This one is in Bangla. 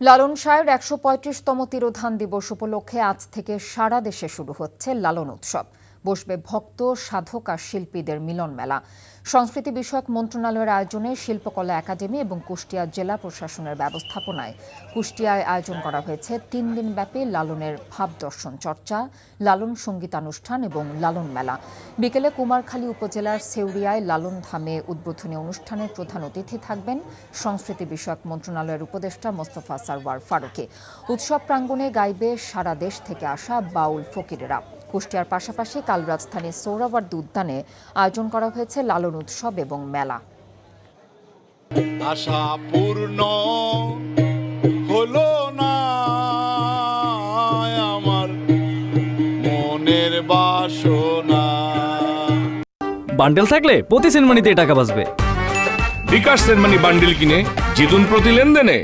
লালন শাহের ১৩৫তম তিরোধান দিবস উপলক্ষে আজ থেকে সারা দেশে শুরু হচ্ছে লালন উৎসব। বসবে ভক্ত, সাধক আর শিল্পীদের মিলন মেলা। সংস্কৃতি বিষয়ক মন্ত্রণালয়ের আয়োজনে শিল্পকলা একাডেমি এবং কুষ্টিয়া জেলা প্রশাসনের ব্যবস্থাপনায় কুষ্টিয়ায় আয়োজন করা হয়েছে ৩ দিনব্যাপী লালনের ভাব দর্শন চর্চা, লালন সঙ্গীতানুষ্ঠান এবং লালন মেলা। বিকেলে কুমারখালী উপজেলার সেউরিয়ায় লালন ধামে উদ্বোধনী অনুষ্ঠানের প্রধান অতিথি থাকবেন সংস্কৃতি বিষয়ক মন্ত্রণালয়ের উপদেষ্টা মোস্তফা সারওয়ার ফারুকী। উৎসব প্রাঙ্গণে গাইবে সারা দেশ থেকে আসা বাউল ফকিরেরা। কুষ্টিয়ার পাশাপাশি কাল রাজধানীর সোহরাওয়ার্দী উদ্যানে আয়োজন করা হয়েছে লালন উৎসব এবং মেলা। আশা পূর্ণ হলো না আমার মনের বাসনা। বান্ডেল থাকলে প্রতি সেনমানিতে টাকা বাঁচবে। বিকাশ সেনমানি বান্ডেল কিনে জিতুন প্রতি লেনদেনে।